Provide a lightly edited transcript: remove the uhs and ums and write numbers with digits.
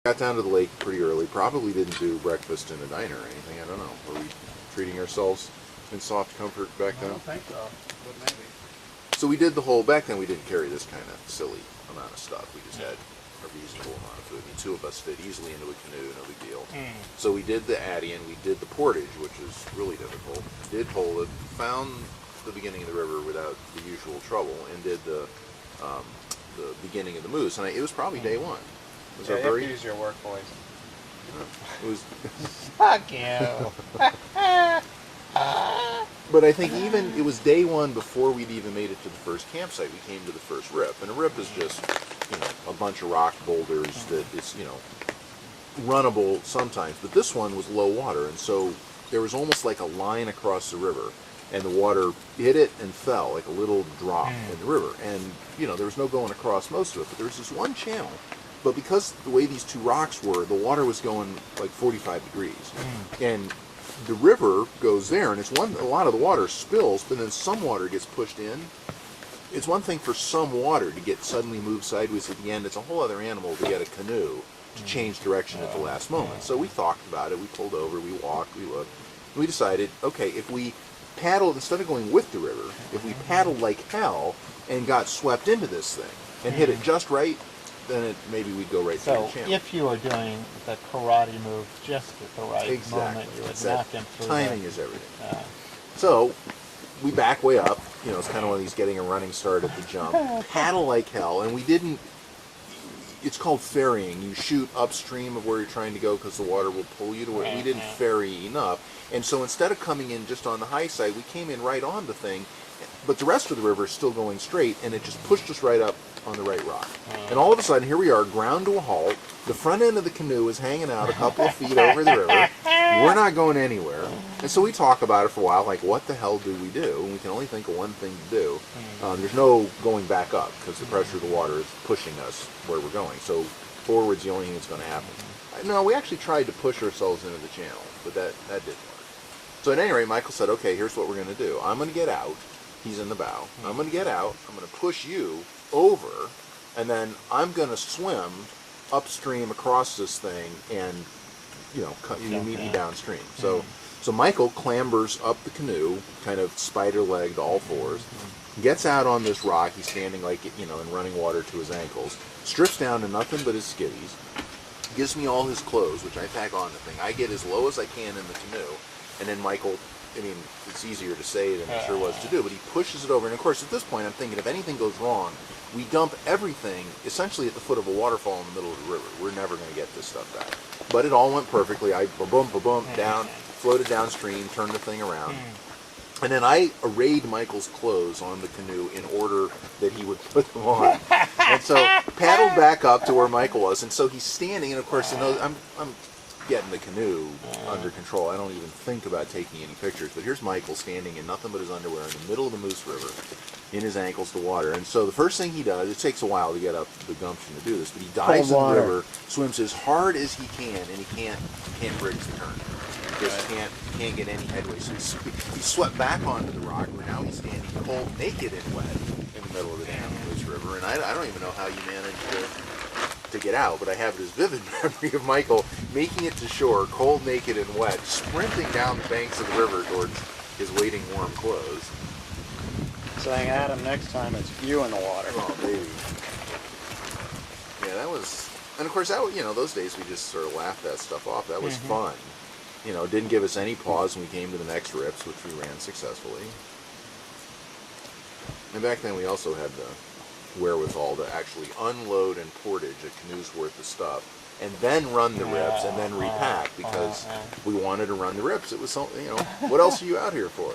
Got down to the lake pretty early. Probably didn't do breakfast in a diner or anything. I don't know. Were we treating ourselves in soft comfort back I then? don't think so, but maybe. So we did the whole. Back then, we didn't carry this kind of silly amount of stuff. We just had a reasonable amount of food. I mean, two of us fit easily into a canoe, no big deal. So we did the Addy and we did the portage, which was really difficult. Did hold it, found the beginning of the river without the usual trouble, and did the beginning of the moose. And it was probably day one. It was Yeah, our you have very. to use your work voice. It was. Fuck you. But I think even it was day one before we'd even made it to the first campsite. We came to the first rip, and a rip is just a bunch of rock boulders that is runnable sometimes. But this one was low water, and so there was almost like a line across the river, and the water hit it and fell like a little drop in the river. And there was no going across most of it, but there was this one channel. But because the way these two rocks were, the water was going like 45 degrees, and the river goes there, and a lot of the water spills, but then some water gets pushed in. It's one thing for some water to get suddenly moved sideways at the end. It's a whole other animal to get a canoe to change direction at the last moment. So we talked about it. We pulled over. We walked. We looked. And we decided, okay, if we paddled instead of going with the river, if we paddled like hell and got swept into this thing and hit it just right, then maybe we'd go right through the So channel. if you were doing the karate move just at the right moment, you would knock him through. Timing is everything. So we back way up. It's kind of one of these getting a running start at the jump. Paddle like hell, and we didn't. It's called ferrying. You shoot upstream of where you're trying to go because the water will pull you to where we didn't ferry enough. And so instead of coming in just on the high side, we came in right on the thing, but the rest of the river is still going straight, and it just pushed us right up on the right rock. And all of a sudden, here we are, ground to a halt. The front end of the canoe is hanging out a couple of feet over the river. We're not going anywhere. And so we talk about it for a while, like, what the hell do we do? And we can only think of one thing to do. There's no going back up because the pressure of the water is pushing us where we're going. So forward's the only thing that's going to happen. No, we actually tried to push ourselves into the channel, but that didn't work. So at any rate, Michael said, okay, here's what we're going to do. I'm going to get out. He's in the bow. I'm going to get out. I'm going to push you over, and then I'm going to swim upstream across this thing, and you meet me downstream. So Michael clambers up the canoe, kind of spider-legged, all fours, gets out on this rock. He's standing like in running water to his ankles, strips down to nothing but his skivvies, gives me all his clothes, which I pack on the thing. I get as low as I can in the canoe, and then Michael. I mean, it's easier to say than it sure was to do, but he pushes it over. And, of course, at this point, I'm thinking if anything goes wrong, we dump everything essentially at the foot of a waterfall in the middle of the river. We're never going to get this stuff back. But it all went perfectly. I boom, down, floated downstream, turned the thing around. And then I arrayed Michael's clothes on the canoe in order that he would put them on. And so paddled back up to where Michael was. And so he's standing, and, of course, I'm getting the canoe under control. I don't even think about taking any pictures, but here's Michael standing in nothing but his underwear in the middle of the Moose River, in his ankles to water. And so the first thing he does, it takes a while to get up the gumption to do this, but he dives in the river, swims as hard as he can, and he can't bridge the current. He just can't get any headway. So he swept back onto the rock, but now he's standing cold, naked, and wet in the middle of the damn Moose River. And I don't even know how you managed to get out, but I have this vivid memory of Michael making it to shore, cold, naked, and wet, sprinting down the banks of the river towards his waiting warm clothes. Saying, Adam, next time it's you in the water. Oh, baby. Yeah, that was... And, of course, those days we just sort of laughed that stuff off. That was fun. It didn't give us any pause when we came to the next rips, which we ran successfully. And back then we also had the wherewithal to actually unload and portage a canoe's worth of stuff and then run the rips and then repack because we wanted to run the rips. It was something, what else are you out here for?